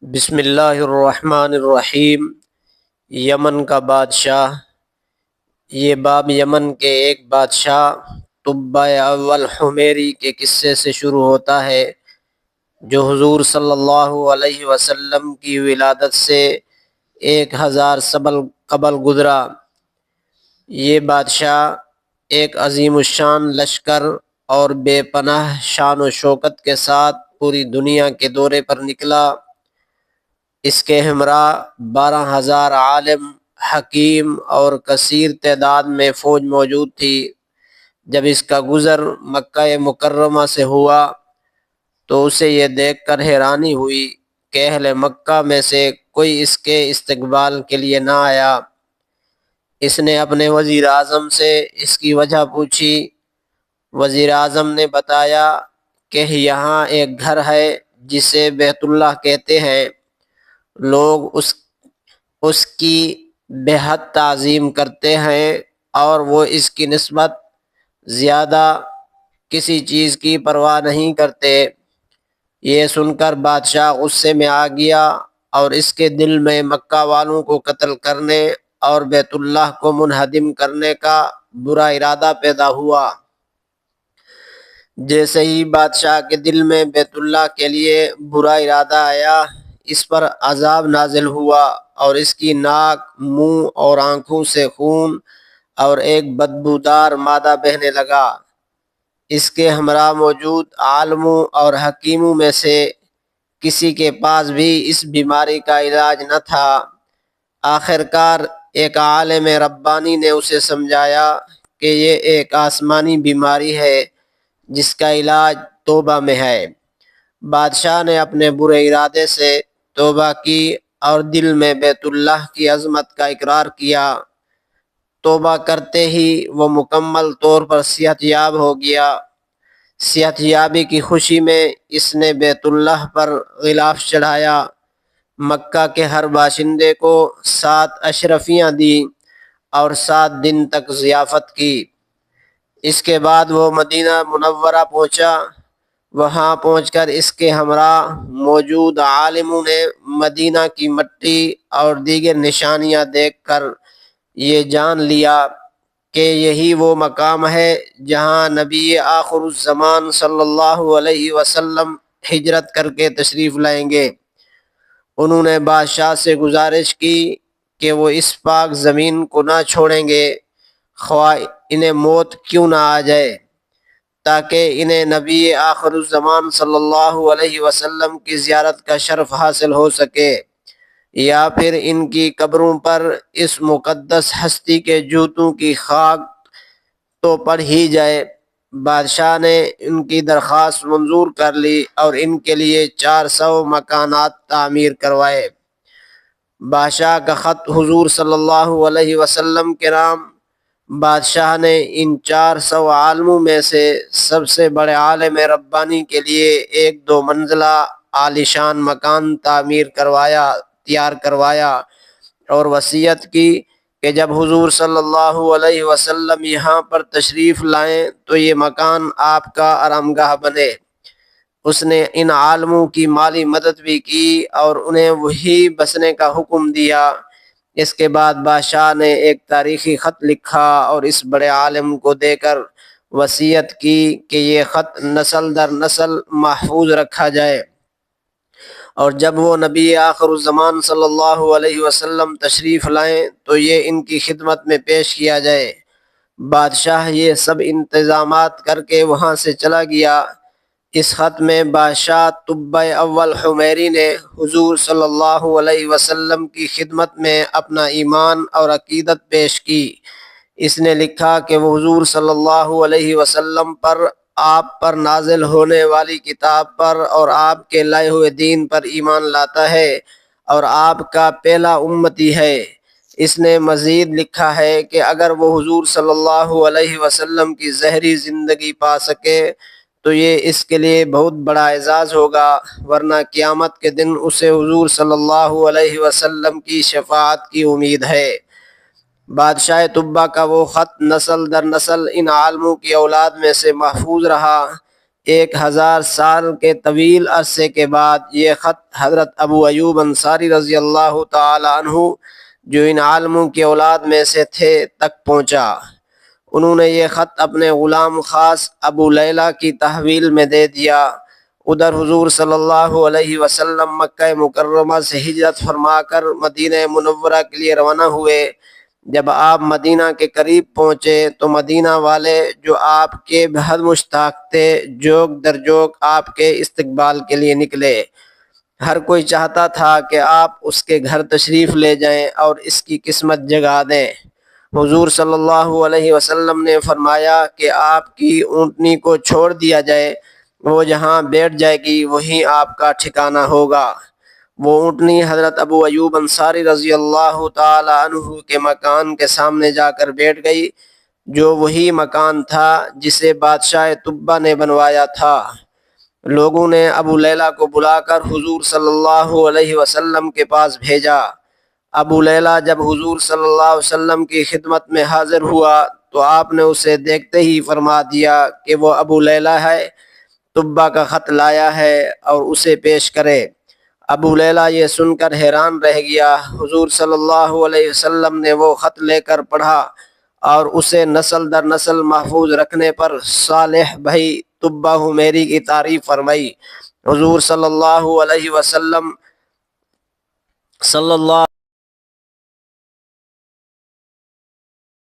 بسم اللہ الرحمن الرحیم۔ یمن کا بادشاہ۔ یہ باب یمن کے ایک بادشاہ طبع اول حمیری کے قصے سے شروع ہوتا ہے جو حضور صلی اللہ علیہ وسلم کی ولادت سے 1000 سال قبل گزرا۔ یہ بادشاہ ایک عظیم الشان لشکر اور بے پناہ شان و شوکت کے ساتھ پوری دنیا کے دورے پر نکلا۔ اس کے ہمراہ 12,000 عالم، حکیم اور کثیر تعداد میں فوج موجود تھی۔ جب اس کا گزر مکہ مکرمہ سے ہوا تو اسے یہ دیکھ کر حیرانی ہوئی کہ اہل مکہ میں سے کوئی اس کے استقبال کے لیے نہ آیا۔ اس نے اپنے وزیر اعظم سے اس کی وجہ پوچھی۔ وزیر اعظم نے بتایا کہ یہاں ایک گھر ہے جسے بیت اللہ کہتے ہیں، لوگ اس کی بے حد تعظیم کرتے ہیں اور وہ اس کی نسبت زیادہ کسی چیز کی پرواہ نہیں کرتے۔ یہ سن کر بادشاہ غصے میں آ گیا اور اس کے دل میں مکہ والوں کو قتل کرنے اور بیت اللہ کو منہدم کرنے کا برا ارادہ پیدا ہوا۔ جیسے ہی بادشاہ کے دل میں بیت اللہ کے لیے برا ارادہ آیا، اس پر عذاب نازل ہوا اور اس کی ناک، منہ اور آنکھوں سے خون اور ایک بدبودار مادہ بہنے لگا۔ اس کے ہمراہ موجود عالموں اور حکیموں میں سے کسی کے پاس بھی اس بیماری کا علاج نہ تھا۔ آخر کار ایک عالم ربانی نے اسے سمجھایا کہ یہ ایک آسمانی بیماری ہے جس کا علاج توبہ میں ہے۔ بادشاہ نے اپنے برے ارادے سے توبہ کی اور دل میں بیت اللہ کی عظمت کا اقرار کیا۔ توبہ کرتے ہی وہ مکمل طور پر صحت یاب ہو گیا۔ صحت یابی کی خوشی میں اس نے بیت اللہ پر غلاف چڑھایا، مکہ کے ہر باشندے کو 7 اشرفیاں دی اور 7 دن تک ضیافت کی۔ اس کے بعد وہ مدینہ منورہ پہنچا۔ وہاں پہنچ کر اس کے ہمراہ موجود عالموں نے مدینہ کی مٹی اور دیگر نشانیاں دیکھ کر یہ جان لیا کہ یہی وہ مقام ہے جہاں نبی آخر الزمان صلی اللہ علیہ وسلم ہجرت کر کے تشریف لائیں گے۔ انہوں نے بادشاہ سے گزارش کی کہ وہ اس پاک زمین کو نہ چھوڑیں گے خواہ انہیں موت کیوں نہ آ جائے، تاکہ انہیں نبی آخر الزمان صلی اللہ علیہ وسلم کی زیارت کا شرف حاصل ہو سکے، یا پھر ان کی قبروں پر اس مقدس ہستی کے جوتوں کی خاک تو پڑ ہی جائے۔ بادشاہ نے ان کی درخواست منظور کر لی اور ان کے لیے 400 مکانات تعمیر کروائے۔ بادشاہ کا خط حضور صلی اللہ علیہ وسلم کے نام۔ بادشاہ نے ان 400 عالموں میں سے سب سے بڑے عالم ربانی کے لیے ایک 2 منزلہ عالیشان مکان تیار کروایا اور وصیت کی کہ جب حضور صلی اللہ علیہ وسلم یہاں پر تشریف لائیں تو یہ مکان آپ کا آرامگاہ بنے۔ اس نے ان عالموں کی مالی مدد بھی کی اور انہیں وہی بسنے کا حکم دیا۔ اس کے بعد بادشاہ نے ایک تاریخی خط لکھا اور اس بڑے عالم کو دے کر وصیت کی کہ یہ خط نسل در نسل محفوظ رکھا جائے، اور جب وہ نبی آخر الزمان صلی اللہ علیہ وسلم تشریف لائیں تو یہ ان کی خدمت میں پیش کیا جائے۔ بادشاہ یہ سب انتظامات کر کے وہاں سے چلا گیا۔ اس خط میں بادشاہ طبع اول حمیری نے حضور صلی اللہ علیہ وسلم کی خدمت میں اپنا ایمان اور عقیدت پیش کی۔ اس نے لکھا کہ وہ حضور صلی اللہ علیہ وسلم پر، آپ پر نازل ہونے والی کتاب پر اور آپ کے لائے ہوئے دین پر ایمان لاتا ہے اور آپ کا پہلا امتی ہے۔ اس نے مزید لکھا ہے کہ اگر وہ حضور صلی اللہ علیہ وسلم کی ظاہری زندگی پا سکے تو یہ اس کے لیے بہت بڑا اعزاز ہوگا، ورنہ قیامت کے دن اسے حضور صلی اللہ علیہ وسلم کی شفاعت کی امید ہے۔ بادشاہ طبع کا وہ خط نسل در نسل ان عالموں کی اولاد میں سے محفوظ رہا۔ 1000 سال کے طویل عرصے کے بعد یہ خط حضرت ابو ایوب انصاری رضی اللہ تعالی عنہ جو ان عالموں کی اولاد میں سے تھے تک پہنچا۔ انہوں نے یہ خط اپنے غلام خاص ابو لیلہ کی تحویل میں دے دیا۔ ادھر حضور صلی اللہ علیہ وسلم مکہ مکرمہ سے ہجرت فرما کر مدینہ منورہ کے لیے روانہ ہوئے۔ جب آپ مدینہ کے قریب پہنچے تو مدینہ والے جو آپ کے بہت مشتاق تھے جوک در جوک آپ کے استقبال کے لیے نکلے۔ ہر کوئی چاہتا تھا کہ آپ اس کے گھر تشریف لے جائیں اور اس کی قسمت جگا دیں۔ حضور صلی اللہ علیہ وسلم نے فرمایا کہ آپ کی اونٹنی کو چھوڑ دیا جائے، وہ جہاں بیٹھ جائے گی وہیں آپ کا ٹھکانہ ہوگا۔ وہ اونٹنی حضرت ابو ایوب انصاری رضی اللہ تعالی عنہ کے مکان کے سامنے جا کر بیٹھ گئی، جو وہی مکان تھا جسے بادشاہ طبہ نے بنوایا تھا۔ لوگوں نے ابو لیلہ کو بلا کر حضور صلی اللہ علیہ وسلم کے پاس بھیجا۔ ابو لیلہ جب حضور صلی اللہ علیہ وسلم کی خدمت میں حاضر ہوا تو آپ نے اسے دیکھتے ہی فرما دیا کہ وہ ابو لیلہ ہے، طبہ کا خط لایا ہے اور اسے پیش کرے۔ ابو لیلہ یہ سن کر حیران رہ گیا۔ حضور صلی اللہ علیہ وسلم نے وہ خط لے کر پڑھا اور اسے نسل در نسل محفوظ رکھنے پر صالح بھائی طبہ حمیری کی تعریف فرمائی۔ حضور صلی اللہ علیہ وسلم